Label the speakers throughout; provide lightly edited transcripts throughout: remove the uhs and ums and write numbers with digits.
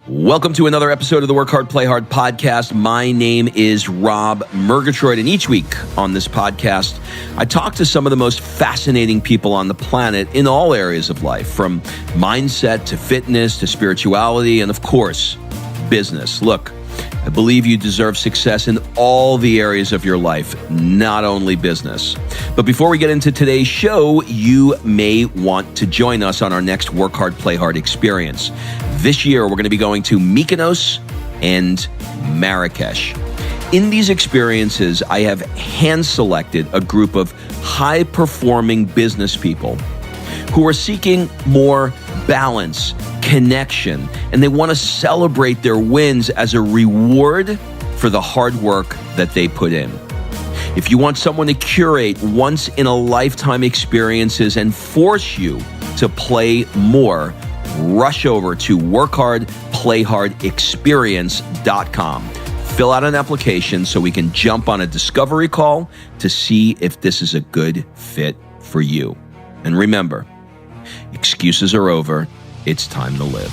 Speaker 1: Welcome to another episode of the Work Hard, Play Hard podcast. My name is Rob Murgatroyd, and each week on this podcast, I talk to some of the most fascinating people on the planet in all areas of life, from mindset to fitness to spirituality and, of course, business. Look, I believe you deserve success in all the areas of your life, not only business. But before we get into today's show, you may want to join us on our next Work Hard, Play Hard experience. This year, we're going to be going to Mykonos and Marrakesh. In these experiences, I have hand-selected a group of high-performing business people who are seeking more balance, connection, and they want to celebrate their wins as a reward for the hard work that they put in. If you want someone to curate once-in-a-lifetime experiences and force you to play more, rush over to workhardplayhardexperience.com. Fill out an application so we can jump on a discovery call to see if this is a good fit for you. And remember, excuses are over. It's time to live.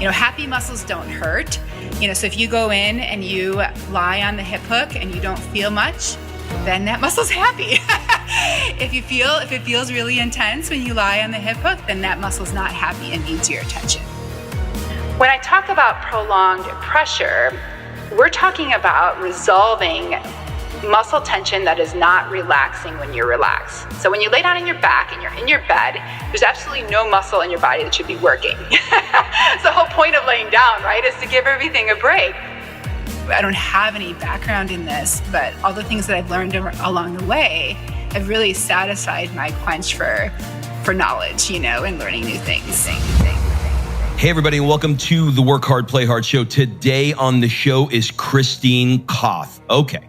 Speaker 2: Happy muscles don't hurt. So if you go in and you lie on the hip hook and you don't feel much, then that muscle's happy. If it feels really intense when you lie on the hip hook, then that muscle's not happy and needs your attention. When I talk about prolonged pressure, we're talking about resolving muscle tension that is not relaxing when you're relaxed. So when you lay down on your back and you're in your bed, there's absolutely no muscle in your body that should be working. It's the whole point of laying down, right? Is to give everything a break. I don't have any background in this, but all the things that I've learned along the way have really satisfied my quench for knowledge, and learning new things.
Speaker 1: Hey, everybody, and welcome to the Work Hard, Play Hard show. Today on the show is Christine Koth. Okay,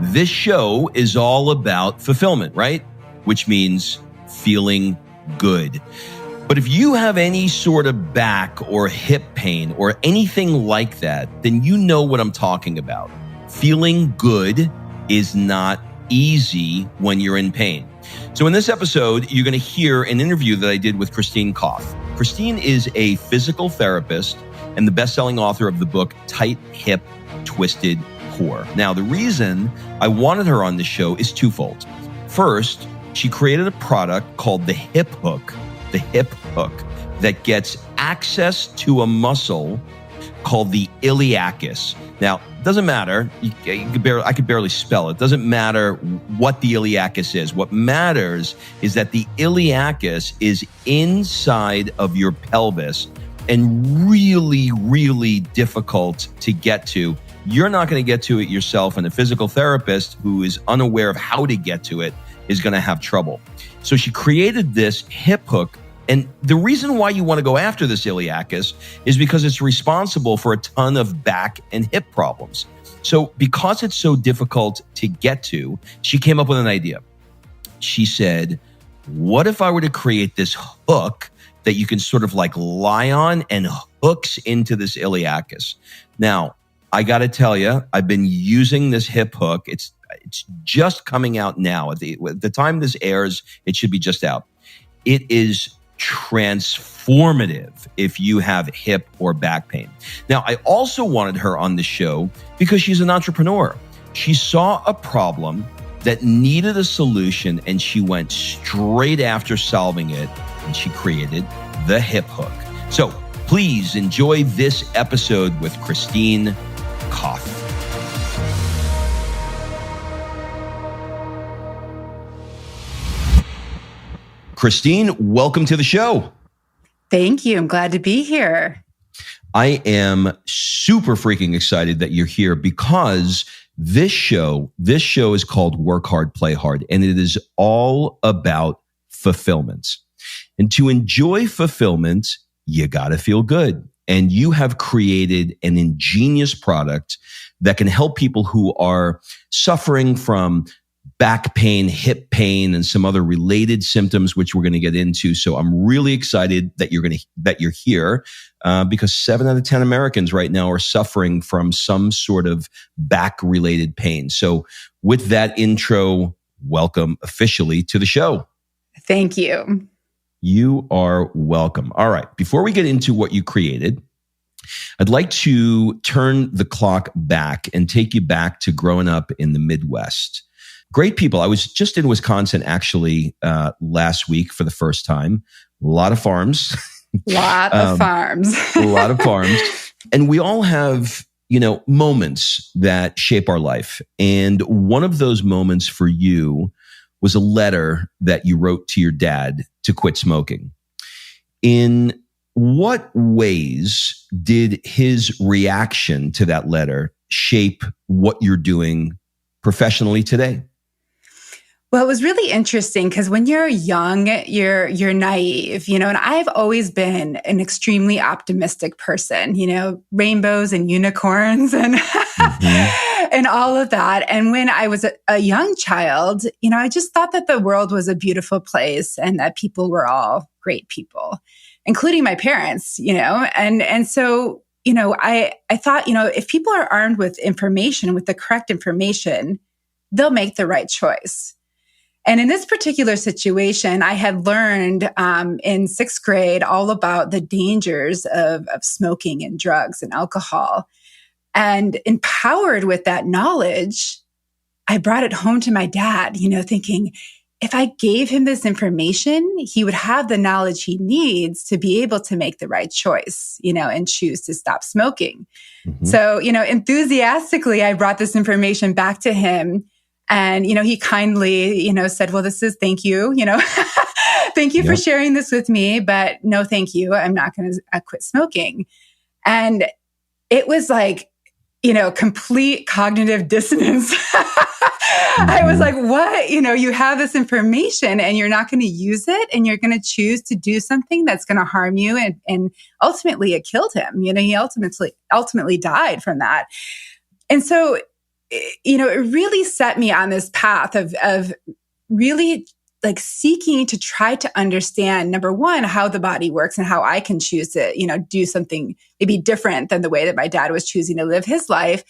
Speaker 1: this show is all about fulfillment, right? Which means feeling good. But if you have any sort of back or hip pain or anything like that, then you know what I'm talking about. Feeling good is not easy when you're in pain. So in this episode, you're going to hear an interview that I did with Christine Koth. Christine is a physical therapist and the best-selling author of the book, Tight Hip, Twisted Core. Now, the reason I wanted her on the show is twofold. First, she created a product called the hip hook that gets access to a muscle called the iliacus. Now, it doesn't matter. I could barely spell it. It doesn't matter what the iliacus is. What matters is that the iliacus is inside of your pelvis and really, really difficult to get to. You're not going to get to it yourself, and a physical therapist who is unaware of how to get to it is going to have trouble. So she created this hip hook. And the reason why you want to go after this iliacus is because it's responsible for a ton of back and hip problems. So because it's so difficult to get to, she came up with an idea. She said, what if I were to create this hook that you can sort of like lie on and hooks into this iliacus? Now, I got to tell you, I've been using this hip hook. It's just coming out now. At the time this airs, it should be just out. It is transformative if you have hip or back pain. Now, I also wanted her on the show because she's an entrepreneur. She saw a problem that needed a solution and she went straight after solving it, and she created the hip hook. So please enjoy this episode with Christine Koth. Christine, welcome to the show.
Speaker 2: Thank you. I'm glad to be here.
Speaker 1: I am super freaking excited that you're here because this show is called Work Hard, Play Hard, and it is all about fulfillment. And to enjoy fulfillment, you got to feel good. And you have created an ingenious product that can help people who are suffering from back pain, hip pain, and some other related symptoms, which we're going to get into. So I'm really excited that you're here because 7 out of 10 Americans right now are suffering from some sort of back-related pain. So with that intro, welcome officially to the show.
Speaker 2: Thank you.
Speaker 1: You are welcome. All right. Before we get into what you created, I'd like to turn the clock back and take you back to growing up in the Midwest. Great people. I was just in Wisconsin actually last week for the first time. A lot of farms.
Speaker 2: Lot of farms.
Speaker 1: A lot of farms. And we all have, moments that shape our life. And one of those moments for you was a letter that you wrote to your dad to quit smoking. In what ways did his reaction to that letter shape what you're doing professionally today?
Speaker 2: Well, it was really interesting because when you're young, you're naive, and I've always been an extremely optimistic person, rainbows and unicorns and and all of that. And when I was a young child, I just thought that the world was a beautiful place and that people were all great people, including my parents, and so, I thought, if people are armed with information, with the correct information, they'll make the right choice. And in this particular situation, I had learned in sixth grade all about the dangers of smoking and drugs and alcohol. And empowered with that knowledge, I brought it home to my dad, thinking, if I gave him this information, he would have the knowledge he needs to be able to make the right choice, and choose to stop smoking. Mm-hmm. So, enthusiastically, I brought this information back to him. And, he kindly, said, well, thank you, thank you for sharing this with me, but no, thank you. I'm not going to quit smoking. And it was like, complete cognitive dissonance. I was like, what? You have this information and you're not going to use it and you're going to choose to do something that's going to harm you. And ultimately it killed him. He ultimately died from that. And so, it really set me on this path of really like seeking to try to understand, number one, how the body works and how I can choose to, do something maybe different than the way that my dad was choosing to live his life,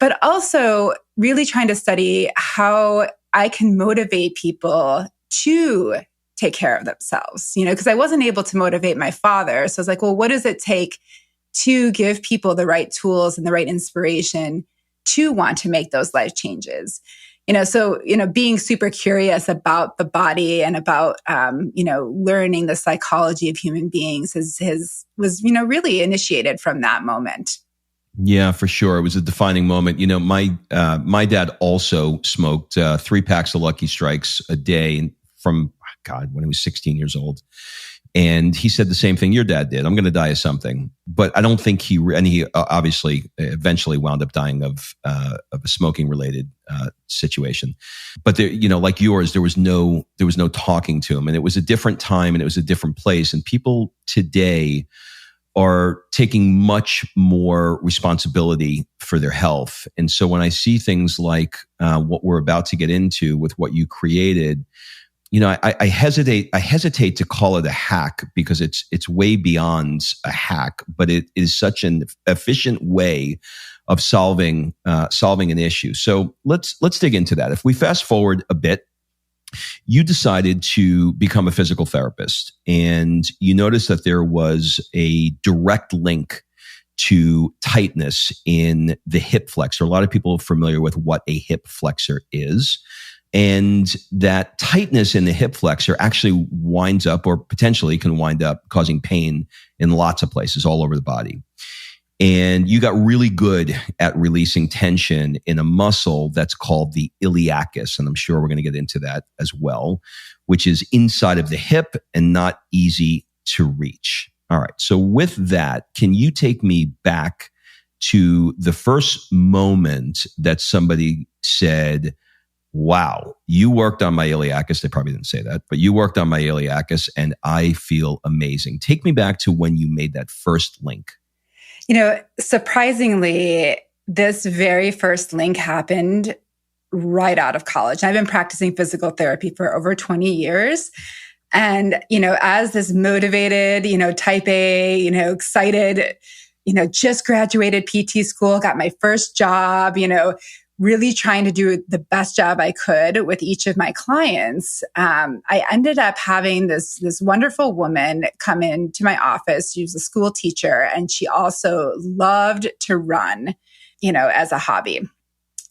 Speaker 2: but also really trying to study how I can motivate people to take care of themselves, because I wasn't able to motivate my father. So I was like, well, what does it take to give people the right tools and the right inspiration to want to make those life changes? So, being super curious about the body and about, learning the psychology of human beings was really initiated from that moment.
Speaker 1: Yeah, for sure. It was a defining moment. My dad also smoked 3 packs of Lucky Strikes a day from, when he was 16 years old. And he said the same thing your dad did. I'm going to die of something. But I don't think he obviously eventually wound up dying of a smoking related situation. But there, like yours, there was no talking to him, and it was a different time and it was a different place. And people today are taking much more responsibility for their health. And so when I see things like what we're about to get into with what you created, I hesitate to call it a hack because it's way beyond a hack, but it is such an efficient way of solving an issue. So let's dig into that. If we fast forward a bit, you decided to become a physical therapist, and you noticed that there was a direct link to tightness in the hip flexor. A lot of people are familiar with what a hip flexor is. And that tightness in the hip flexor actually winds up, or potentially can wind up, causing pain in lots of places all over the body. And you got really good at releasing tension in a muscle that's called the iliacus. And I'm sure we're going to get into that as well, which is inside of the hip and not easy to reach. All right. So with that, can you take me back to the first moment that somebody said, wow, you worked on my iliacus? They probably didn't say that, but you worked on my iliacus and I feel amazing. Take me back to when you made that first link.
Speaker 2: Surprisingly, this very first link happened right out of college. I've been practicing physical therapy for over 20 years. And, as this motivated, type A, excited, just graduated PT school, got my first job, really trying to do the best job I could with each of my clients, I ended up having this wonderful woman come into my office. She was a school teacher, and she also loved to run, as a hobby.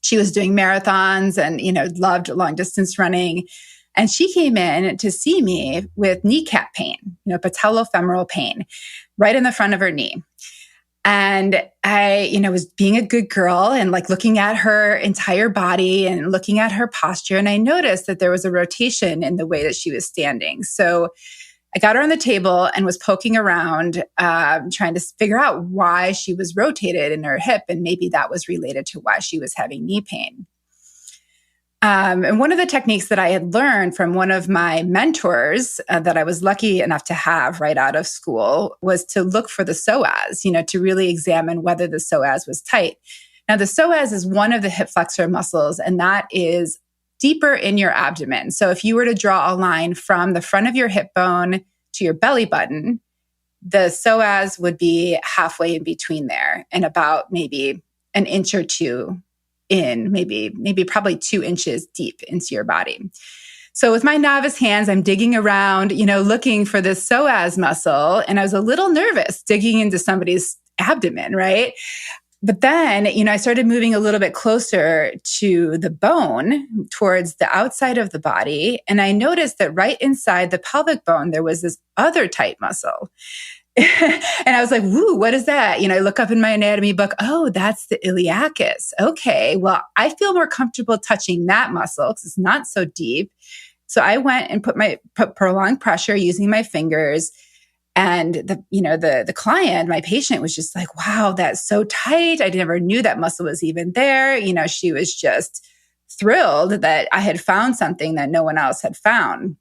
Speaker 2: She was doing marathons and, loved long distance running. And she came in to see me with kneecap pain, patellofemoral pain right in the front of her knee. And I, was being a good girl and like looking at her entire body and looking at her posture. And I noticed that there was a rotation in the way that she was standing. So I got her on the table and was poking around, trying to figure out why she was rotated in her hip. And maybe that was related to why she was having knee pain. And one of the techniques that I had learned from one of my mentors that I was lucky enough to have right out of school was to look for the psoas, to really examine whether the psoas was tight. Now, the psoas is one of the hip flexor muscles, and that is deeper in your abdomen. So if you were to draw a line from the front of your hip bone to your belly button, the psoas would be halfway in between there and about maybe an inch or two in, maybe probably 2 inches deep into your body. So with my novice hands, I'm digging around, looking for this psoas muscle. And I was a little nervous digging into somebody's abdomen, right? But then, I started moving a little bit closer to the bone towards the outside of the body. And I noticed that right inside the pelvic bone, there was this other tight muscle. And I was like, woo, what is that? I look up in my anatomy book. Oh, that's the iliacus. Okay, well, I feel more comfortable touching that muscle because it's not so deep. So I went and put prolonged pressure using my fingers. And the client, my patient, was just like, wow, that's so tight. I never knew that muscle was even there. She was just thrilled that I had found something that no one else had found.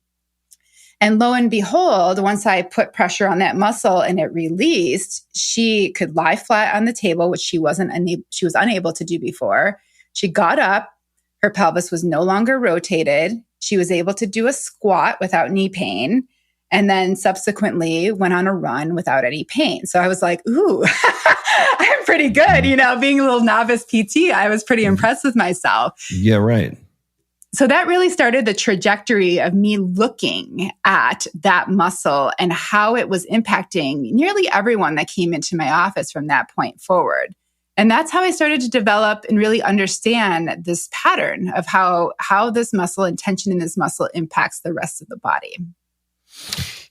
Speaker 2: And lo and behold, once I put pressure on that muscle and it released, she could lie flat on the table, which she was unable to do before. She got up. Her pelvis was no longer rotated. She was able to do a squat without knee pain. And then subsequently went on a run without any pain. So I was like, ooh, I'm pretty good. Being a little novice PT, I was pretty impressed with myself.
Speaker 1: Yeah, right.
Speaker 2: So that really started the trajectory of me looking at that muscle and how it was impacting nearly everyone that came into my office from that point forward. And that's how I started to develop and really understand this pattern of how this muscle and tension in this muscle impacts the rest of the body.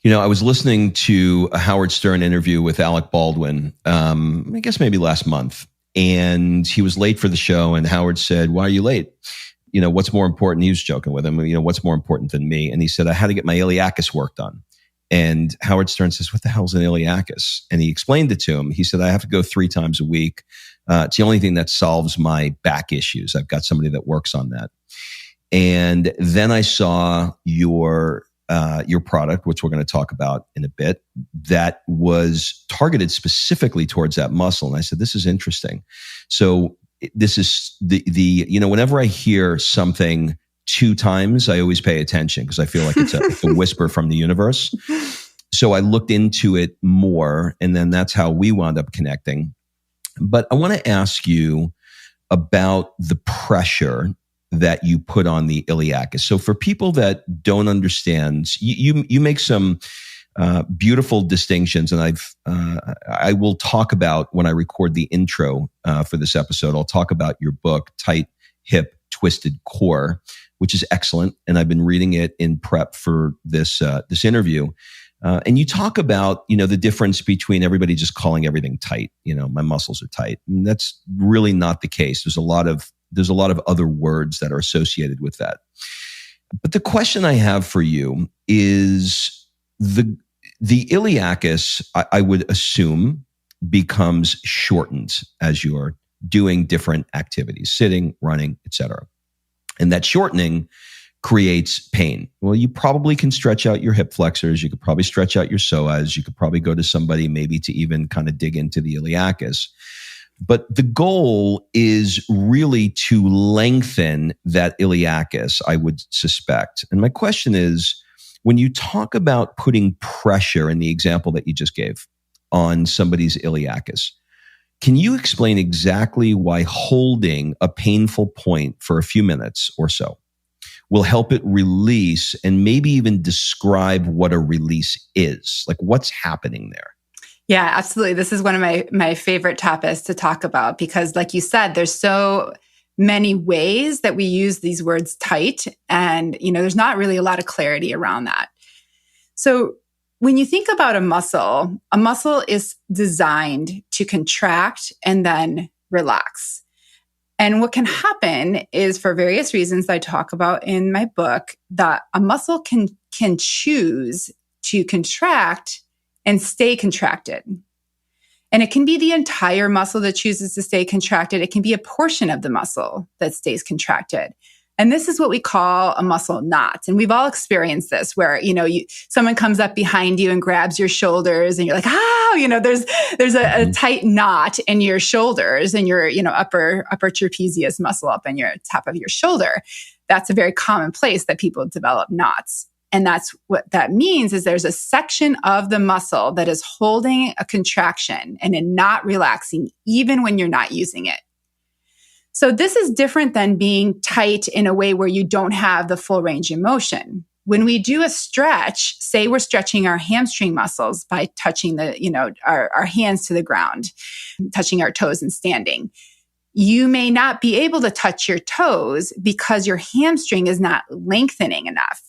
Speaker 1: I was listening to a Howard Stern interview with Alec Baldwin, I guess maybe last month, and he was late for the show. And Howard said, "Why are you late? What's more important?" He was joking with him. "What's more important than me?" And he said, "I had to get my iliacus work done." And Howard Stern says, "What the hell's an iliacus?" And he explained it to him. He said, "I have to go 3 times a week. It's the only thing that solves my back issues. I've got somebody that works on that." And then I saw your product, which we're going to talk about in a bit, that was targeted specifically towards that muscle. And I said, this is interesting. So this is whenever I hear something 2 times, I always pay attention because I feel like it's a whisper from the universe. So I looked into it more, and then that's how we wound up connecting. But I want to ask you about the pressure that you put on the iliacus. So for people that don't understand, you make some beautiful distinctions, and I will talk about when I record the intro for this episode. I'll talk about your book, Tight Hip Twisted Core, which is excellent, and I've been reading it in prep for this interview. And you talk about the difference between everybody just calling everything tight. My muscles are tight, and that's really not the case. There's a lot of other words that are associated with that. But the question I have for you is the iliacus, I would assume, becomes shortened as you're doing different activities, sitting, running, etc. And that shortening creates pain. Well, you probably can stretch out your hip flexors. You could probably stretch out your psoas. You could probably go to somebody maybe to even kind of dig into the iliacus. But the goal is really to lengthen that iliacus, I would suspect. And my question is, when you talk about putting pressure in the example that you just gave on somebody's iliacus, Can you explain exactly why holding a painful point for a few minutes or so will help it release, and maybe even describe what a release is? Like, what's happening there?
Speaker 2: Yeah, absolutely. This is one of my favorite topics to talk about because, like you said, there's so many ways that we use these words tight, and there's not really a lot of clarity around that. So when you think about a muscle is designed to contract and then relax. And what can happen is, for various reasons that I talk about in my book, that a muscle can choose to contract and stay contracted. And it can be the entire muscle that chooses to stay contracted. It can be a portion of the muscle that stays contracted. And this is what we call a muscle knot. And we've all experienced this where, someone comes up behind you and grabs your shoulders and you're like, there's a tight knot in your shoulders and your, upper trapezius muscle up in your top of your shoulder. That's a very common place that people develop knots. And that's what that means is there's a section of the muscle that is holding a contraction and not relaxing even when you're not using it. So this is different than being tight in a way where you don't have the full range of motion. When we do a stretch, say we're stretching our hamstring muscles by touching our hands to the ground, touching our toes and standing. You may not be able to touch your toes because your hamstring is not lengthening enough.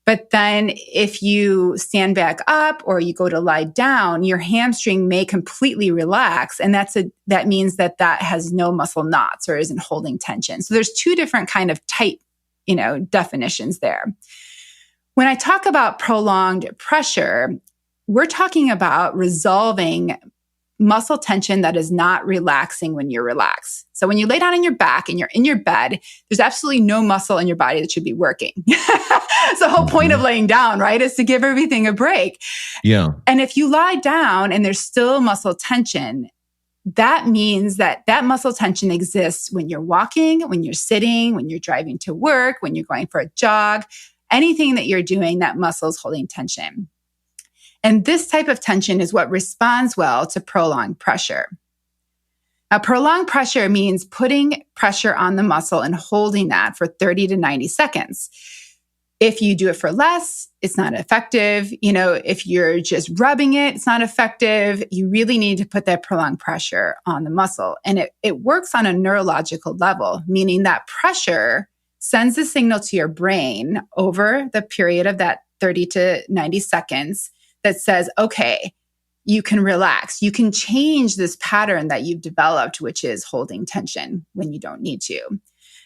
Speaker 2: But then if you stand back up or you go to lie down, your hamstring may completely relax. And that means that has no muscle knots or isn't holding tension. So there's two different kind of tight, definitions there. When I talk about prolonged pressure, we're talking about resolving muscle tension that is not relaxing when you're relaxed. So when you lay down on your back and you're in your bed, there's absolutely no muscle in your body that should be working. It's the whole point of laying down, right? Is to give everything a break.
Speaker 1: Yeah.
Speaker 2: And if you lie down and there's still muscle tension, that means that muscle tension exists when you're walking, when you're sitting, when you're driving to work, when you're going for a jog, anything that you're doing, that muscle's holding tension. And this type of tension is what responds well to prolonged pressure. Now, prolonged pressure means putting pressure on the muscle and holding that for 30 to 90 seconds. If you do it for less, it's not effective. If you're just rubbing it, it's not effective. You really need to put that prolonged pressure on the muscle. And it works on a neurological level, meaning that pressure sends a signal to your brain over the period of that 30 to 90 seconds that says, okay, you can relax. You can change this pattern that you've developed, which is holding tension when you don't need to.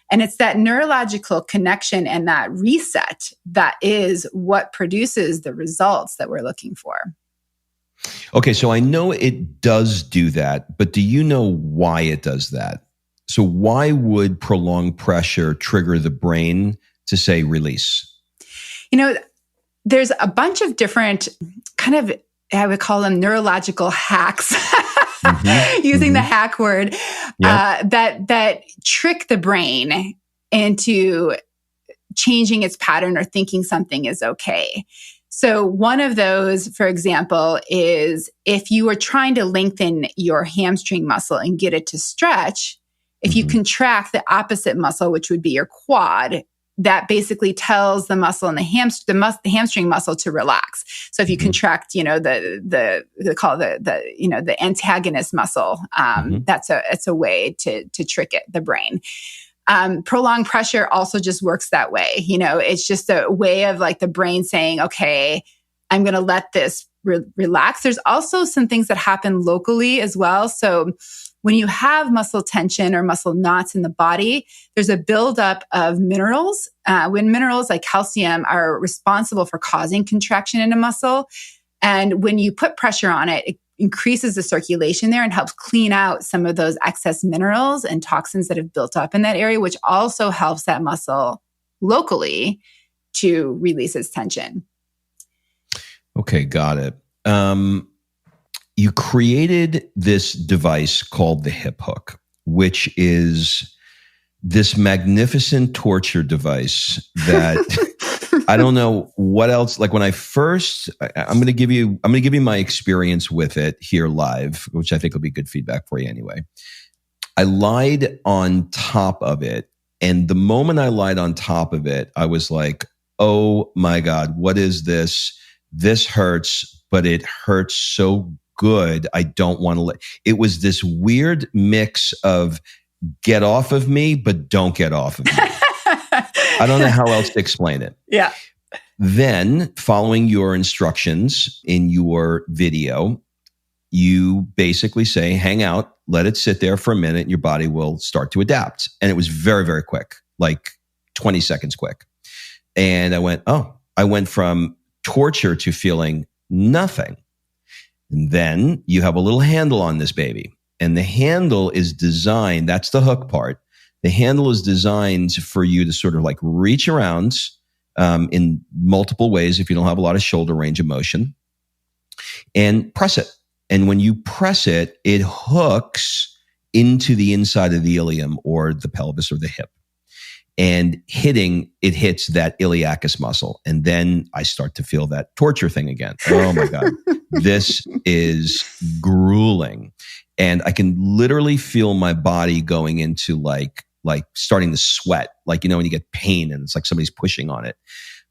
Speaker 2: And it's that neurological connection and that reset that is what produces the results that we're looking for.
Speaker 1: Okay, so I know it does do that, but do you know why it does that? So why would prolonged pressure trigger the brain to say release?
Speaker 2: There's a bunch of different kind of, I would call them neurological hacks, using the hack word, that trick the brain into changing its pattern or thinking something is okay. So one of those, for example, is if you are trying to lengthen your hamstring muscle and get it to stretch, if you contract the opposite muscle, which would be your quad, that basically tells the muscle in the hamstring muscle to relax. So if you contract, they call the antagonist muscle, it's a way to trick the brain. Prolonged pressure also just works that way. It's just a way of like the brain saying, okay, I'm going to let this relax. There's also some things that happen locally as well. So when you have muscle tension or muscle knots in the body, there's a buildup of minerals. When minerals like calcium are responsible for causing contraction in a muscle. And when you put pressure on it, it increases the circulation there and helps clean out some of those excess minerals and toxins that have built up in that area, which also helps that muscle locally to release its tension.
Speaker 1: Okay, got it. You created this device called the hip hook, which is this magnificent torture device that I don't know what else. Like when I'm going to give you my experience with it here live, which I think will be good feedback for you anyway. I lied on top of it. And the moment I lied on top of it, I was like, oh my God, what is this? This hurts, but it hurts so good. I don't want to it was this weird mix of get off of me, but don't get off of me. I don't know how else to explain it.
Speaker 2: Yeah.
Speaker 1: Then, following your instructions in your video, you basically say, hang out, let it sit there for a minute, and your body will start to adapt. And it was very, very quick, like 20 seconds quick. And I went from torture to feeling nothing. And then you have a little handle on this baby. And the handle is designed, that's the hook part. The handle is designed for you to sort of like reach around in multiple ways if you don't have a lot of shoulder range of motion, and press it. And when you press it, it hooks into the inside of the ilium or the pelvis or the hip. And it hits that iliacus muscle. And then I start to feel that torture thing again. Oh my God. This is grueling. And I can literally feel my body going into like starting to sweat, like, when you get pain and it's like somebody's pushing on it.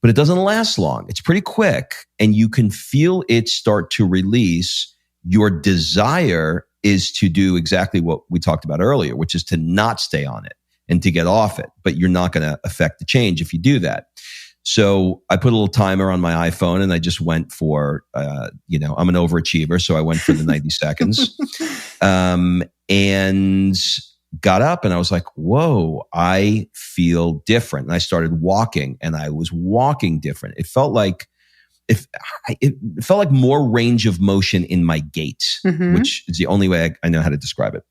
Speaker 1: But it doesn't last long. It's pretty quick. And you can feel it start to release. Your desire is to do exactly what we talked about earlier, which is to not stay on it and to get off it. But you're not going to affect the change if you do that. So I put a little timer on my iPhone and I just went for, I'm an overachiever. So I went for the 90 seconds and got up and I was like, whoa, I feel different. And I started walking and I was walking different. It felt like more range of motion in my gait, which is the only way I know how to describe it.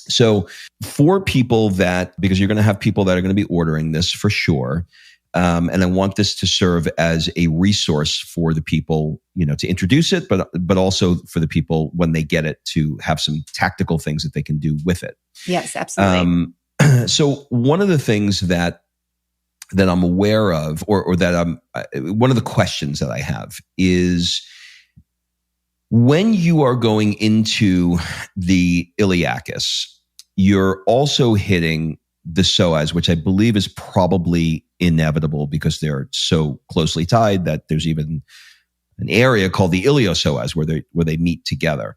Speaker 1: So for people because you're going to have people that are going to be ordering this for sure. And I want this to serve as a resource for the people, to introduce it, but also for the people when they get it to have some tactical things that they can do with it.
Speaker 2: Yes, absolutely.
Speaker 1: So one of the things that I'm aware of, or that one of the questions that I have is when you are going into the iliacus, you're also hitting the psoas, which I believe is probably inevitable because they're so closely tied that there's even an area called the iliopsoas where they meet together.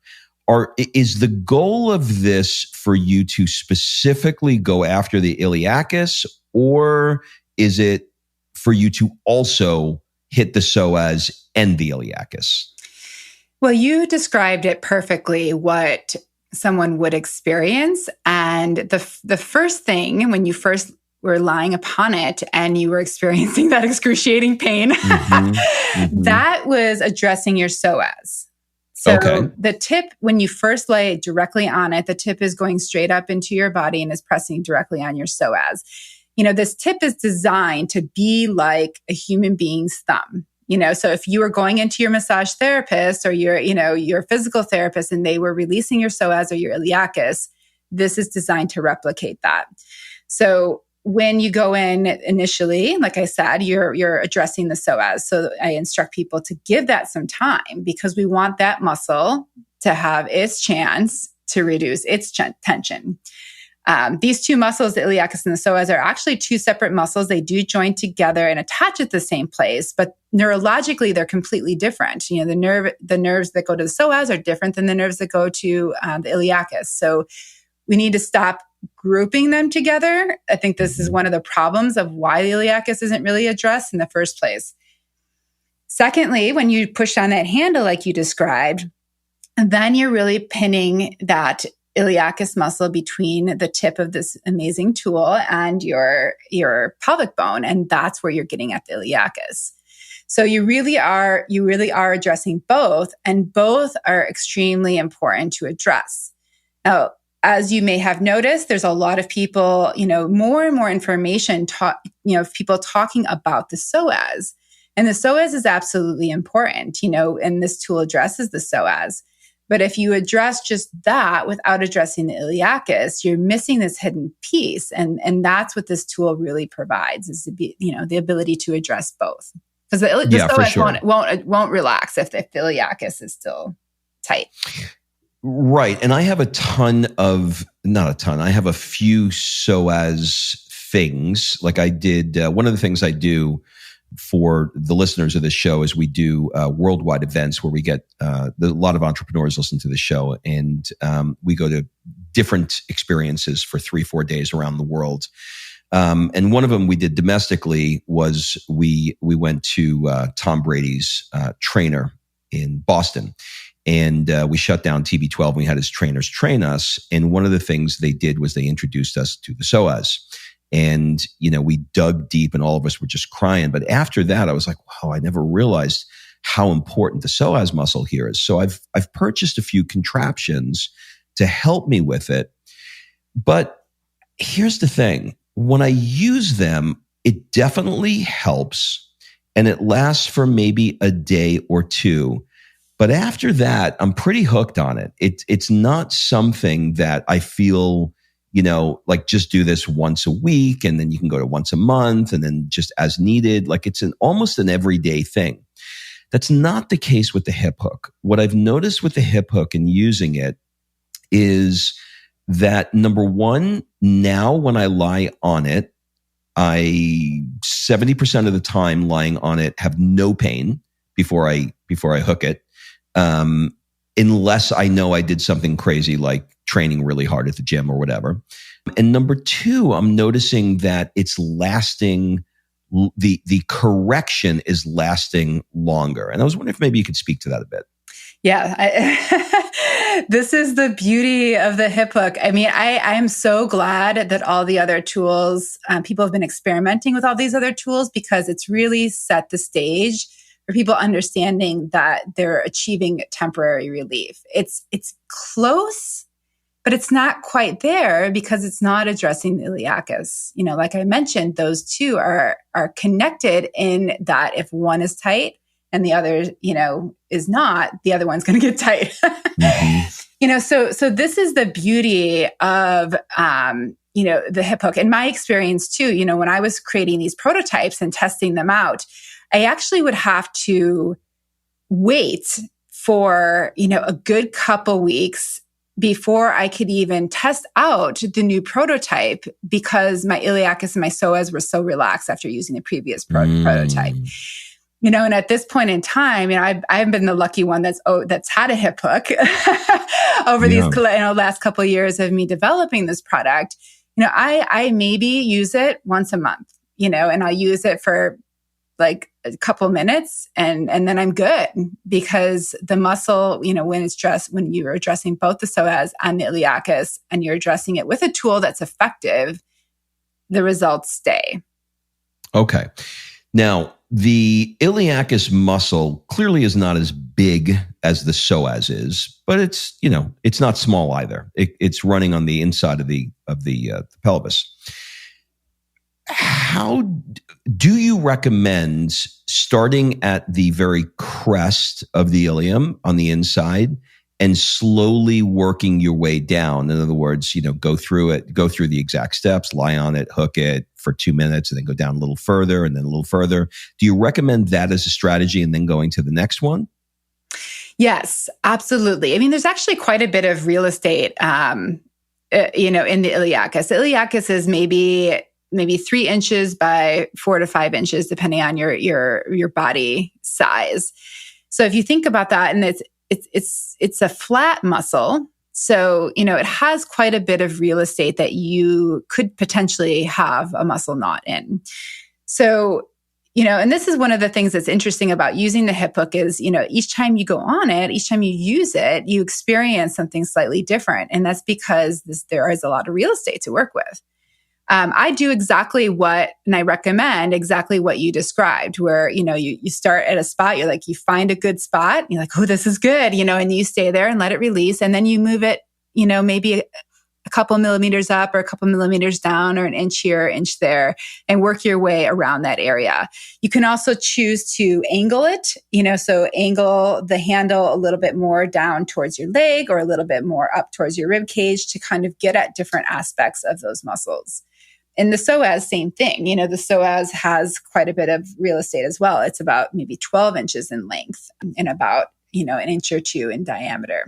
Speaker 1: Is the goal of this for you to specifically go after the iliacus, or is it for you to also hit the psoas and the iliacus?
Speaker 2: Well, you described it perfectly, what someone would experience. And the first thing, when you first were lying upon it and you were experiencing that excruciating pain, that was addressing your psoas. So the tip, when you first lay directly on it, the tip is going straight up into your body and is pressing directly on your psoas. This tip is designed to be like a human being's thumb. So if you were going into your massage therapist or your physical therapist and they were releasing your psoas or your iliacus, this is designed to replicate that. So when you go in initially, like I said, you're addressing the psoas. So I instruct people to give that some time because we want that muscle to have its chance to reduce its tension. These two muscles, the iliacus and the psoas, are actually two separate muscles. They do join together and attach at the same place, but neurologically, they're completely different. The nerves that go to the psoas are different than the nerves that go to the iliacus. So we need to stop grouping them together. I think this is one of the problems of why the iliacus isn't really addressed in the first place. Secondly, when you push on that handle like you described, then you're really pinning that iliacus muscle between the tip of this amazing tool and your pelvic bone. And that's where you're getting at the iliacus. So you really are addressing both, and both are extremely important to address. Now, as you may have noticed, there's a lot of people, more and more information, people talking about the psoas. And the psoas is absolutely important, and this tool addresses the psoas. But if you address just that without addressing the iliacus, you're missing this hidden piece. And that's what this tool really provides, is the ability to address both. Because the psoas
Speaker 1: sure.
Speaker 2: won't relax if the iliacus is still tight.
Speaker 1: Right. And I have I have a few psoas things. Like I did, one of the things I do for the listeners of this show is we do worldwide events where we get a lot of entrepreneurs listen to the show, and we go to different experiences for 3-4 days around the world. And one of them we did domestically was we went to Tom Brady's trainer in Boston, and we shut down TB12 and we had his trainers train us. And one of the things they did was they introduced us to the psoas. And, we dug deep and all of us were just crying. But after that, I was like, wow, I never realized how important the psoas muscle here is. So I've purchased a few contraptions to help me with it. But here's the thing. When I use them, it definitely helps, and it lasts for maybe a day or two. But after that, I'm pretty hooked on it. It's not something that I feel, like just do this once a week and then you can go to once a month and then just as needed. Like it's almost an everyday thing. That's not the case with the hip hook. What I've noticed with the hip hook and using it is that, number one, now when I lie on it, I 70% of the time lying on it have no pain before I hook it. Unless I know I did something crazy like training really hard at the gym or whatever. And number two, I'm noticing that it's lasting, the correction is lasting longer. And I was wondering if maybe you could speak to that a bit.
Speaker 2: Yeah. This is the beauty of the hip hook. I mean, I am so glad that all the other tools, people have been experimenting with all these other tools, because it's really set the stage for people understanding that they're achieving temporary relief. It's close, but it's not quite there because it's not addressing the iliacus. Like I mentioned, those two are connected in that if one is tight and the other, is not, the other one's going to get tight. Mm-hmm. So this is the beauty of, the hip hook. In my experience too, when I was creating these prototypes and testing them out, I actually would have to wait for, a good couple weeks before I could even test out the new prototype, because my iliacus and my psoas were so relaxed after using the previous prototype. And at this point in time, I've been the lucky one that's had a hip hook over these last couple of years of me developing this product. I maybe use it once a month, and I'll use it for like a couple minutes and then I'm good, because the muscle, when you're addressing both the psoas and the iliacus and you're addressing it with a tool that's effective, the results stay.
Speaker 1: Okay. Now, the iliacus muscle clearly is not as big as the psoas is, but it's not small either. It's running on the inside of the pelvis. How do you recommend starting at the very crest of the ilium on the inside and slowly working your way down? In other words, go through the exact steps, lie on it, hook it for 2 minutes, and then go down a little further and then a little further. Do you recommend that as a strategy and then going to the next one?
Speaker 2: Yes, absolutely. I mean, there's actually quite a bit of real estate, in the iliacus. The iliacus is maybe 3 inches by 4 to 5 inches, depending on your body size. So if you think about that, and it's a flat muscle, so it has quite a bit of real estate that you could potentially have a muscle knot in. So and this is one of the things that's interesting about using the hip hook is each time you go on it, each time you use it, you experience something slightly different, and that's because there is a lot of real estate to work with. I do exactly and I recommend exactly what you described, where, you start at a spot, you find a good spot, you're like, oh, this is good, and you stay there and let it release. And then you move it, maybe a couple millimeters up or a couple millimeters down, or an inch here, inch there, and work your way around that area. You can also choose to angle it, so angle the handle a little bit more down towards your leg or a little bit more up towards your rib cage to kind of get at different aspects of those muscles. And the psoas, same thing. The psoas has quite a bit of real estate as well. It's about maybe 12 inches in length and about, an inch or two in diameter.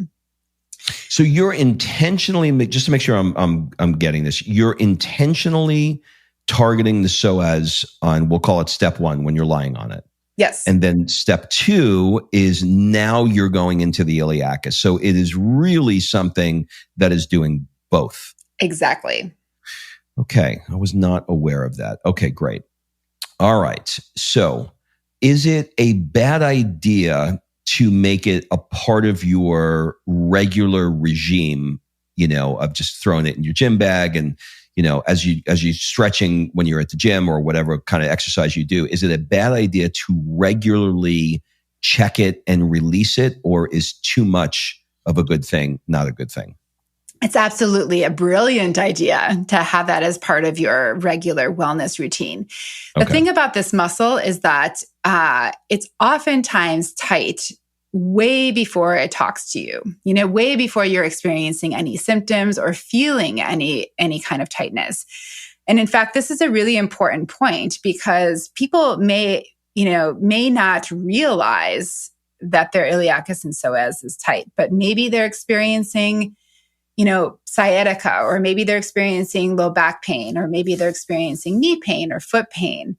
Speaker 1: So you're intentionally, just to make sure I'm getting this, you're intentionally targeting the psoas on, we'll call it step 1, when you're lying on it.
Speaker 2: Yes.
Speaker 1: And then step 2 is now you're going into the iliacus. So it is really something that is doing both.
Speaker 2: Exactly.
Speaker 1: Okay. I was not aware of that. Okay, great. All right. So is it a bad idea to make it a part of your regular regime, of just throwing it in your gym bag and, as you stretching when you're at the gym or whatever kind of exercise you do? Is it a bad idea to regularly check it and release it, or is too much of a good thing not a good thing?
Speaker 2: It's absolutely a brilliant idea to have that as part of your regular wellness routine. The thing about this muscle is that it's oftentimes tight way before it talks to you, way before you're experiencing any symptoms or feeling any kind of tightness. And in fact, this is a really important point because people may not realize that their iliacus and psoas is tight, but maybe they're experiencing sciatica, or maybe they're experiencing low back pain, or maybe they're experiencing knee pain or foot pain.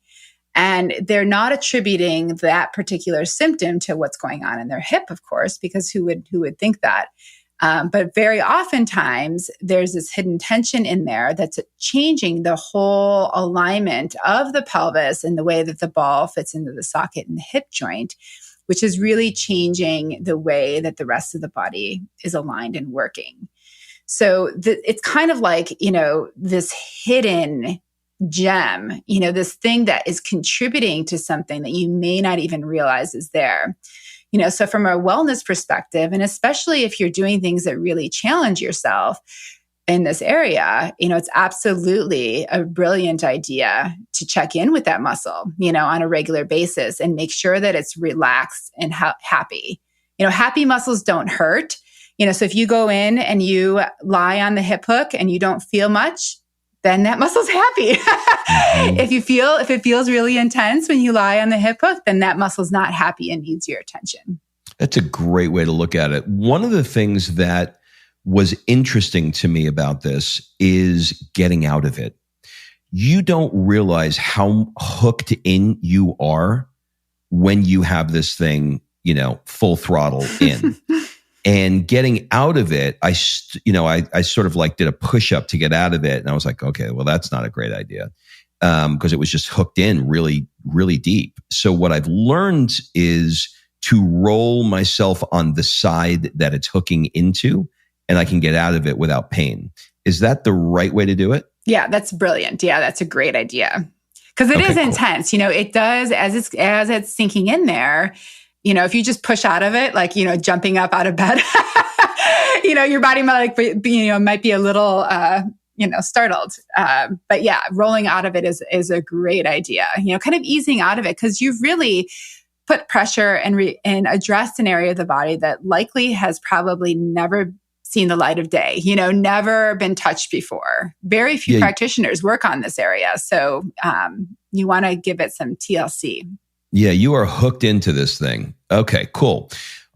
Speaker 2: And they're not attributing that particular symptom to what's going on in their hip, of course, because who would think that? But very oftentimes there's this hidden tension in there that's changing the whole alignment of the pelvis and the way that the ball fits into the socket in the hip joint, which is really changing the way that the rest of the body is aligned and working. So it's kind of like, this hidden gem, this thing that is contributing to something that you may not even realize is there. So from a wellness perspective, and especially if you're doing things that really challenge yourself in this area, it's absolutely a brilliant idea to check in with that muscle, on a regular basis and make sure that it's relaxed and happy. Happy muscles don't hurt. So if you go in and you lie on the hip hook and you don't feel much, then that muscle's happy. Mm-hmm. If it feels really intense when you lie on the hip hook, then that muscle's not happy and needs your attention.
Speaker 1: That's a great way to look at it. One of the things that was interesting to me about this is getting out of it. You don't realize how hooked in you are when you have this thing, full throttle in. And getting out of it, I sort of like did a push-up to get out of it. And I was like, okay, well, that's not a great idea. Because it was just hooked in really, really deep. So what I've learned is to roll myself on the side that it's hooking into, and I can get out of it without pain. Is that the right way to do it?
Speaker 2: Yeah, that's brilliant. Yeah, that's a great idea. Because it is intense. It does, as it's sinking in there, if you just push out of it, like, jumping up out of bed, your body might might be a little, startled. But yeah, rolling out of it is a great idea, kind of easing out of it because you've really put pressure and addressed an area of the body that likely has probably never seen the light of day, never been touched before. Very few practitioners work on this area. So you want to give it some TLC.
Speaker 1: Yeah, you are hooked into this thing. Okay, cool.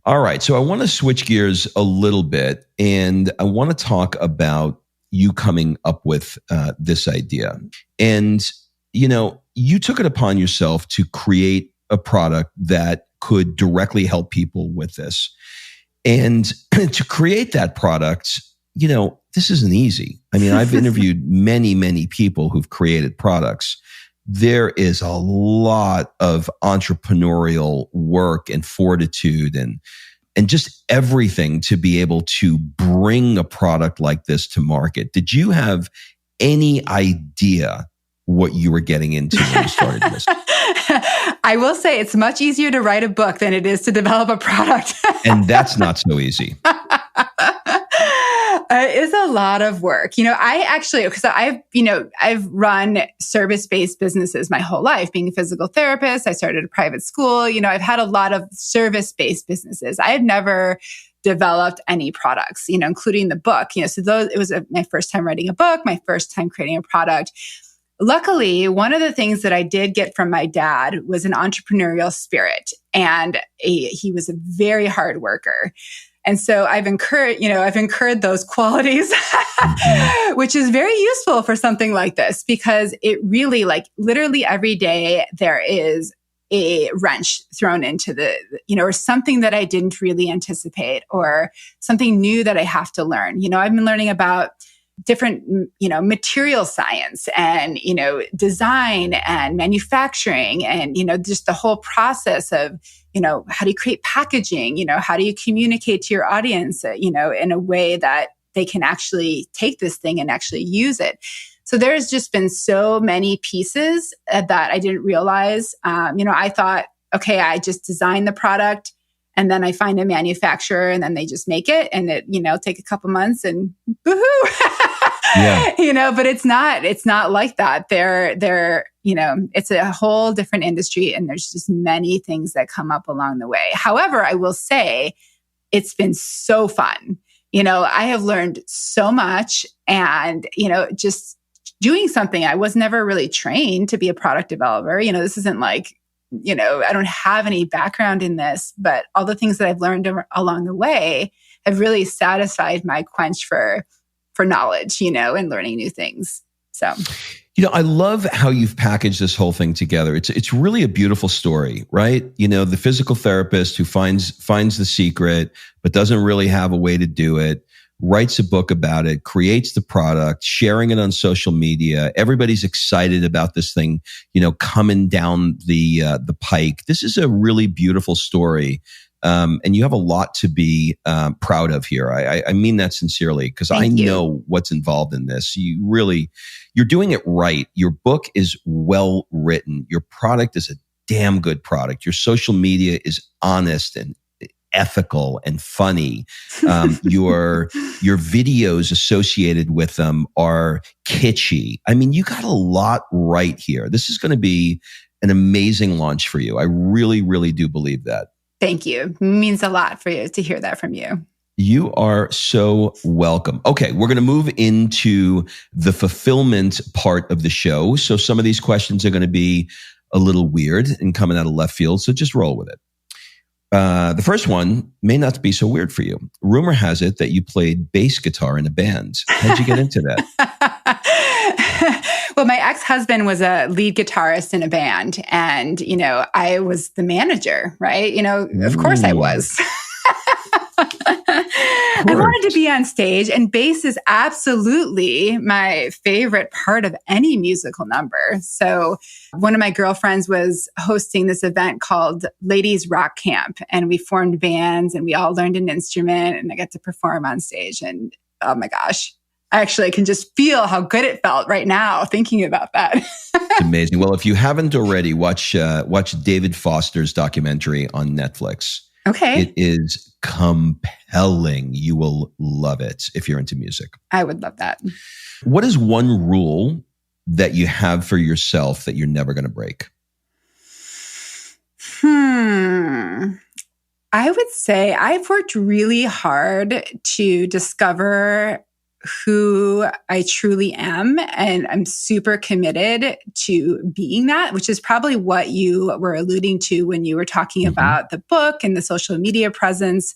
Speaker 1: All right. So I want to switch gears a little bit, and I want to talk about you coming up with this idea. And, you took it upon yourself to create a product that could directly help people with this. And to create that product, this isn't easy. I mean, I've interviewed many, many people who've created products. There is a lot of entrepreneurial work and fortitude and just everything to be able to bring a product like this to market. Did you have any idea what you were getting into when you started this?
Speaker 2: I will say it's much easier to write a book than it is to develop a product.
Speaker 1: And that's not so easy.
Speaker 2: It is a lot of work. I actually, because I've run service-based businesses my whole life. Being a physical therapist, I started a private school. I've had a lot of service-based businesses. I had never developed any products, including the book. It was my first time writing a book, my first time creating a product. Luckily, one of the things that I did get from my dad was an entrepreneurial spirit, and he was a very hard worker. And so I've incurred those qualities, which is very useful for something like this, because it really, literally every day there is a wrench thrown into or something that I didn't really anticipate, or something new that I have to learn. I've been learning about different, material science and, design and manufacturing and, just the whole process of, how do you create packaging? How do you communicate to your audience, in a way that they can actually take this thing and actually use it. So there's just been so many pieces that I didn't realize. I thought, okay, I just design the product and then I find a manufacturer and then they just make it and it, take a couple months and woohoo. Yeah. But it's not like that. It's a whole different industry and there's just many things that come up along the way. However, I will say it's been so fun. I have learned so much and, just doing something. I was never really trained to be a product developer. This isn't like, I don't have any background in this, but all the things that I've learned along the way have really satisfied my quench for knowledge, and learning new things. So,
Speaker 1: I love how you've packaged this whole thing together. It's really a beautiful story, right? The physical therapist who finds the secret, but doesn't really have a way to do it, writes a book about it, creates the product, sharing it on social media. Everybody's excited about this thing, coming down the pike. This is a really beautiful story. And you have a lot to be proud of here. I mean that sincerely, because I know what's involved in this. You're doing it right. Your book is well written. Your product is a damn good product. Your social media is honest and ethical and funny. Your videos associated with them are kitschy. I mean, you got a lot right here. This is going to be an amazing launch for you. I really, really do believe that.
Speaker 2: Thank you. It means a lot for you to hear that from you.
Speaker 1: You are so welcome. Okay, we're going to move into the fulfillment part of the show. So some of these questions are going to be a little weird and coming out of left field, so just roll with it. The first one may not be so weird for you. Rumor has it that you played bass guitar in a band. How'd you get into that?
Speaker 2: Well, my ex-husband was a lead guitarist in a band and, I was the manager, right? Of course I was. I wanted to be on stage, and bass is absolutely my favorite part of any musical number. So one of my girlfriends was hosting this event called Ladies Rock Camp, and we formed bands and we all learned an instrument and I got to perform on stage. And oh my gosh, I actually can just feel how good it felt right now thinking about that.
Speaker 1: It's amazing. Well, if you haven't already, watch David Foster's documentary on Netflix.
Speaker 2: Okay.
Speaker 1: It is compelling. You will love it if you're into music.
Speaker 2: I would love that.
Speaker 1: What is one rule that you have for yourself that you're never going to break?
Speaker 2: I would say I've worked really hard to discover who I truly am. And I'm super committed to being that, which is probably what you were alluding to when you were talking about the book and the social media presence.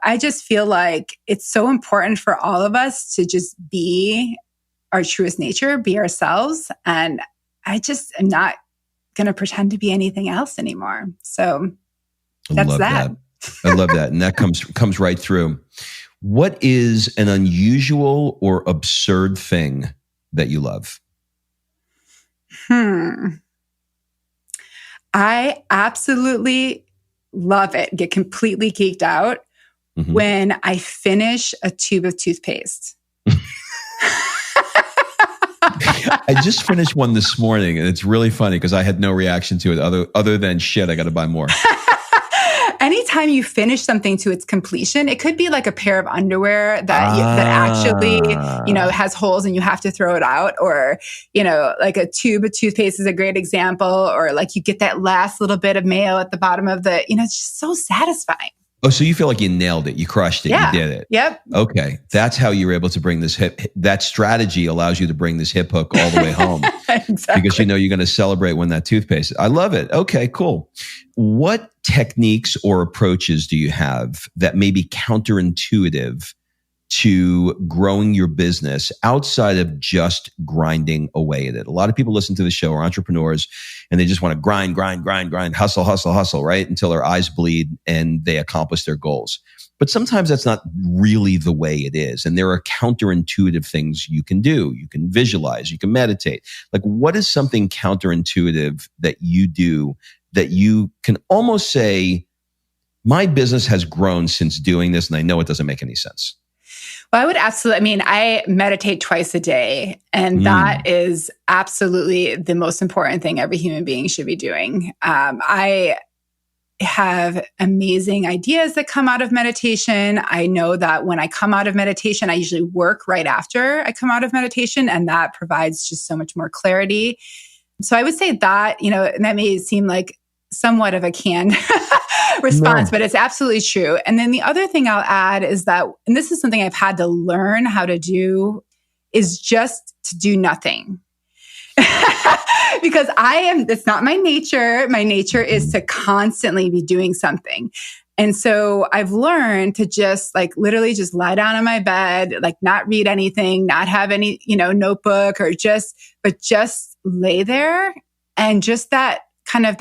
Speaker 2: I just feel like it's so important for all of us to just be our truest nature, be ourselves. And I just am not going to pretend to be anything else anymore. So that's that.
Speaker 1: I love that. And that comes right through. What is an unusual or absurd thing that you love?
Speaker 2: I absolutely love it. Get completely geeked out when I finish a tube of toothpaste.
Speaker 1: I just finished one this morning and it's really funny because I had no reaction to it other than shit, I got to buy more.
Speaker 2: anytime you finish something to its completion, it could be like a pair of underwear that actually, has holes and you have to throw it out, or, like a tube of toothpaste is a great example, or like you get that last little bit of mayo at the bottom of the, it's just so satisfying.
Speaker 1: Oh, so you feel like you nailed it. You crushed it.
Speaker 2: Yeah.
Speaker 1: You did it.
Speaker 2: Yep.
Speaker 1: Okay. That's how you were able to bring this that strategy allows you to bring this hip hook all the way home.
Speaker 2: Exactly.
Speaker 1: Because you're going to celebrate when that toothpaste. I love it. Okay, cool. What techniques or approaches do you have that may be counterintuitive to growing your business outside of just grinding away at it? A lot of people listen to the show are entrepreneurs and they just want to grind, hustle, right? Until their eyes bleed and they accomplish their goals. But sometimes that's not really the way it is. And there are counterintuitive things you can do. You can visualize, you can meditate. Like, what is something counterintuitive that you do that you can almost say, my business has grown since doing this, and I know it doesn't make any sense?
Speaker 2: Well, I would absolutely, I meditate twice a day, and that is absolutely the most important thing every human being should be doing. I have amazing ideas that come out of meditation. I know that when I come out of meditation, I usually work right after I come out of meditation, and that provides just so much more clarity. So I would say that, and that may seem like somewhat of a canned response, but it's absolutely true. And then the other thing I'll add is that, and this is something I've had to learn how to do, is just to do nothing. Because it's not my nature. My nature is to constantly be doing something. And so I've learned to just literally just lie down on my bed, not read anything, not have any, notebook, but just lay there. And just that kind of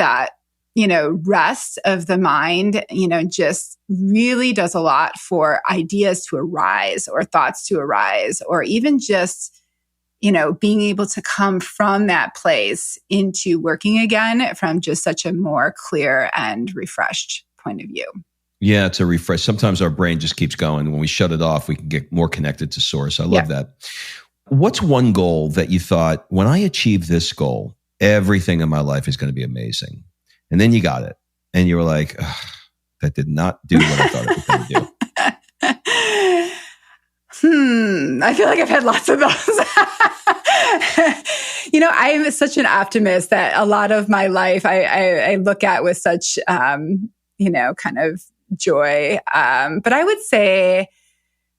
Speaker 2: rest of the mind, just really does a lot for ideas to arise or thoughts to arise, or even just, being able to come from that place into working again from just such a more clear and refreshed point of view.
Speaker 1: Yeah, it's a refresh. Sometimes our brain just keeps going. When we shut it off, we can get more connected to source. I love that. What's one goal that you thought, when I achieve this goal, everything in my life is going to be amazing? And then you got it. And you were like, that did not do what I thought it was going to do.
Speaker 2: I feel like I've had lots of those. I'm such an optimist that a lot of my life I look at with such, kind of joy. But I would say,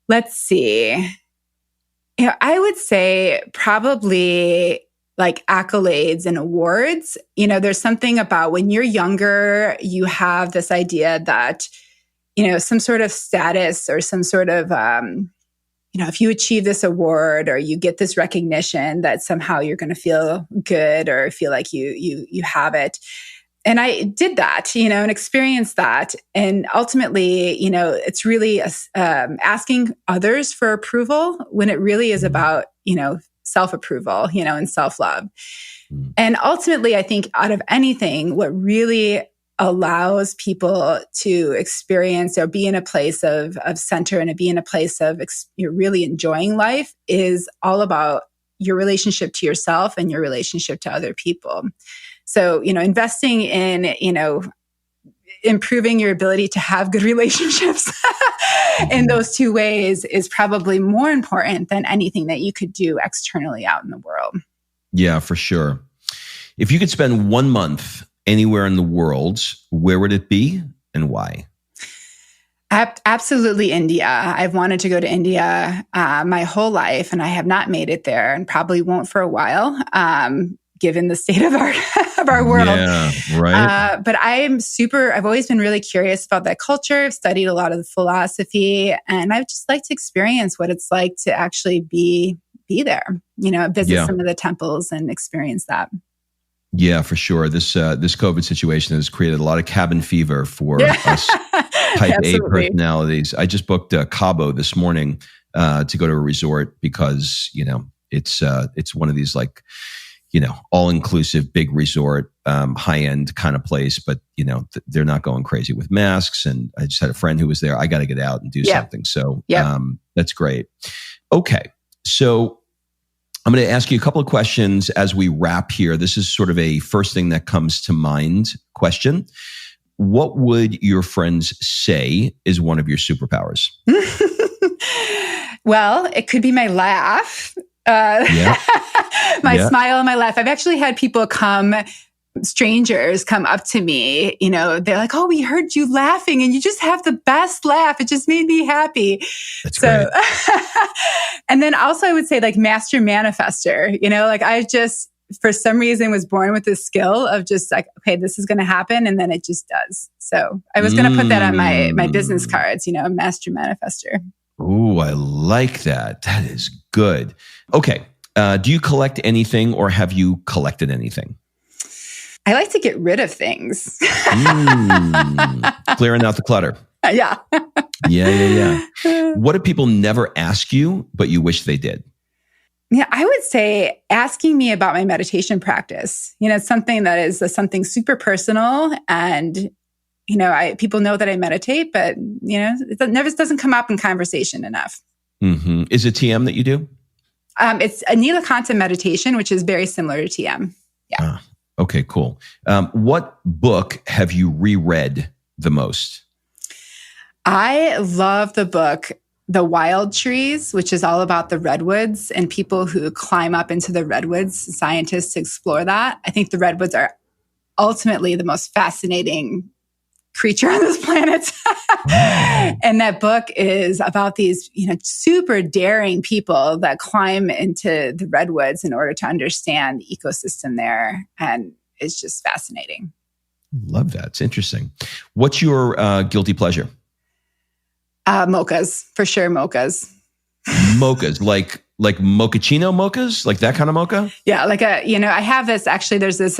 Speaker 2: let's see. I would say probably accolades and awards. There's something about when you're younger, you have this idea that, some sort of status or some sort of, if you achieve this award or you get this recognition, that somehow you're going to feel good or feel like you have it. And I did that, and experienced that. And ultimately, it's really asking others for approval when it really is about, self-approval, and self-love. And ultimately, I think out of anything, what really allows people to experience or be in a place of center and to be in a place of really enjoying life is all about your relationship to yourself and your relationship to other people. So, investing in, improving your ability to have good relationships in those two ways is probably more important than anything that you could do externally out in the world. Yeah,
Speaker 1: for sure. If you could spend 1 month anywhere in the world, where would it be and why?
Speaker 2: Absolutely India. I've wanted to go to India my whole life, and I have not made it there and probably won't for a while, given the state of our world.
Speaker 1: Yeah, right.
Speaker 2: But I've always been really curious about that culture. I've studied a lot of the philosophy, and I'd just like to experience what it's like to actually be there, visit some of the temples and experience that.
Speaker 1: Yeah, for sure. This COVID situation has created a lot of cabin fever for us type A personalities. I just booked Cabo this morning to go to a resort because, it's one of these all-inclusive big resort, high-end kind of place, but they're not going crazy with masks. And I just had a friend who was there. I got to get out and do something. So that's great. Okay. So I'm going to ask you a couple of questions as we wrap here. This is sort of a first thing that comes to mind question. what would your friends say is one of your superpowers?
Speaker 2: Well, it could be my laugh, my smile and my laugh. I've actually had people strangers come up to me, they're like, "Oh, we heard you laughing and you just have the best laugh. It just made me happy."
Speaker 1: That's great.
Speaker 2: And then also I would say like master manifester, I just, for some reason, was born with this skill of just like, okay, this is going to happen. And then it just does. So I was going to put that on my business cards, master manifester.
Speaker 1: Ooh, I like that. That is good. Okay. Do you collect anything or have you collected anything?
Speaker 2: I like to get rid of things.
Speaker 1: Clearing out the clutter.
Speaker 2: Yeah.
Speaker 1: Yeah. What do people never ask you, but you wish they did?
Speaker 2: Yeah, I would say asking me about my meditation practice. It's something that is something super personal. And, people know that I meditate, but, it never doesn't come up in conversation enough.
Speaker 1: Mm-hmm. Is it TM that you do?
Speaker 2: It's a iliacus meditation, which is very similar to TM. Yeah.
Speaker 1: Okay, cool. What book have you reread the most?
Speaker 2: I love the book The Wild Trees, which is all about the redwoods and people who climb up into the redwoods, scientists explore that. I think the redwoods are ultimately the most fascinating creature on this planet. And that book is about these, super daring people that climb into the redwoods in order to understand the ecosystem there. And it's just fascinating.
Speaker 1: Love that. It's interesting. What's your guilty pleasure?
Speaker 2: Mochas, for sure. Mochas.
Speaker 1: Mochas, like mochaccino mochas, like that kind of mocha?
Speaker 2: Yeah, I have this, actually, there's this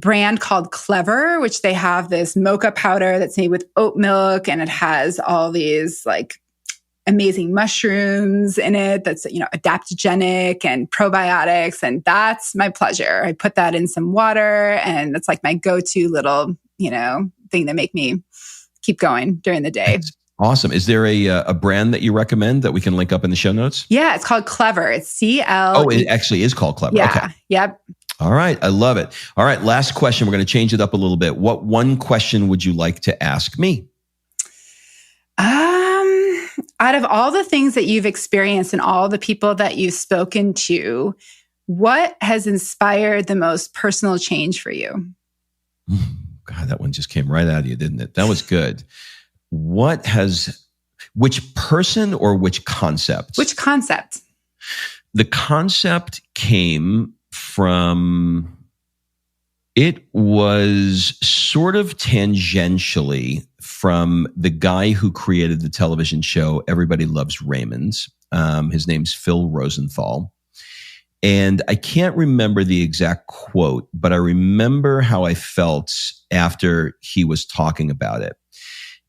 Speaker 2: brand called Clever, which they have this mocha powder that's made with oat milk, and it has all these like amazing mushrooms in it that's, adaptogenic and probiotics. And that's my pleasure. I put that in some water, and that's like my go-to little, thing to make me keep going during the day.
Speaker 1: That's awesome. Is there a brand that you recommend that we can link up in the show notes?
Speaker 2: Yeah, it's called Clever. It's CL.
Speaker 1: Oh, it actually is called Clever.
Speaker 2: Yeah.
Speaker 1: Okay.
Speaker 2: Yep.
Speaker 1: All right. I love it. All right. Last question. We're going to change it up a little bit. What one question would you like to ask me?
Speaker 2: Out of all the things that you've experienced and all the people that you've spoken to, what has inspired the most personal change for you?
Speaker 1: God, that one just came right out of you, didn't it? That was good. Which person or which concept?
Speaker 2: Which concept?
Speaker 1: The concept came from, it was sort of tangentially from the guy who created the television show Everybody Loves Raymond. His name's Phil Rosenthal. And I can't remember the exact quote, but I remember how I felt after he was talking about it.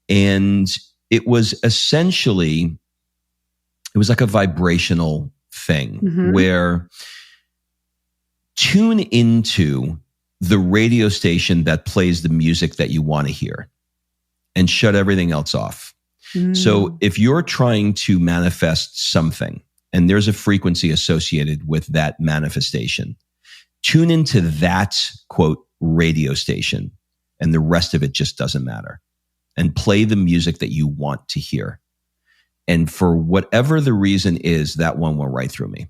Speaker 1: And it was essentially, it was like a vibrational thing where tune into the radio station that plays the music that you want to hear and shut everything else off. So if you're trying to manifest something and there's a frequency associated with that manifestation, tune into that, quote, radio station, and the rest of it just doesn't matter. And play the music that you want to hear. And for whatever the reason is, that one went right through me.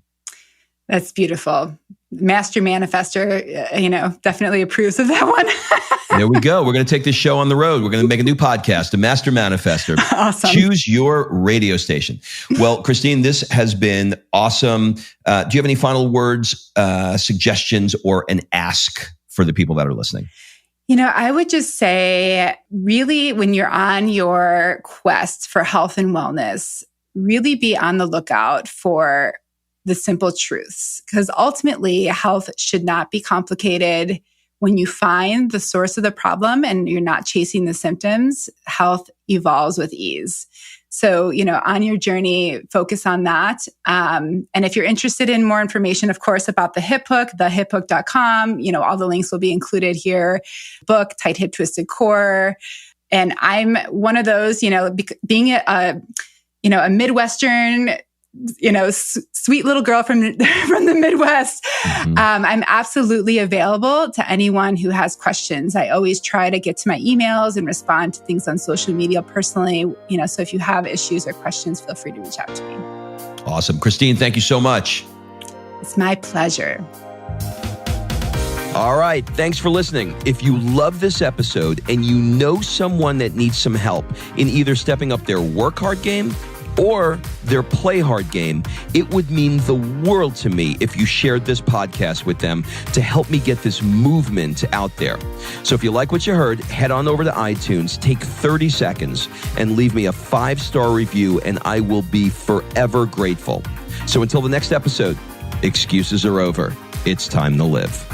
Speaker 2: That's beautiful. Master Manifester, definitely approves of that one.
Speaker 1: There we go. We're going to take this show on the road. We're going to make a new podcast, The Master Manifester.
Speaker 2: Awesome.
Speaker 1: Choose your radio station. Well, Christine, this has been awesome. Do you have any final words, suggestions, or an ask for the people that are listening?
Speaker 2: I would just say, really, when you're on your quest for health and wellness, really be on the lookout for the simple truths, because ultimately health should not be complicated. When you find the source of the problem and you're not chasing the symptoms, health evolves with ease. So, on your journey, focus on that. And if you're interested in more information, of course, about the hip hook, thehiphook.com, all the links will be included here. Book, Tight Hip Twisted Core. And I'm one of those, being a Midwestern sweet little girl from the Midwest. I'm absolutely available to anyone who has questions. I always try to get to my emails and respond to things on social media personally. So if you have issues or questions, feel free to reach out to me.
Speaker 1: Awesome. Christine, thank you so much.
Speaker 2: It's my pleasure.
Speaker 1: All right. Thanks for listening. If you love this episode and you know someone that needs some help in either stepping up their work hard game or their play hard game, it would mean the world to me if you shared this podcast with them to help me get this movement out there. So if you like what you heard, head on over to iTunes, take 30 seconds and leave me a 5-star review, and I will be forever grateful. So until the next episode, excuses are over. It's time to live.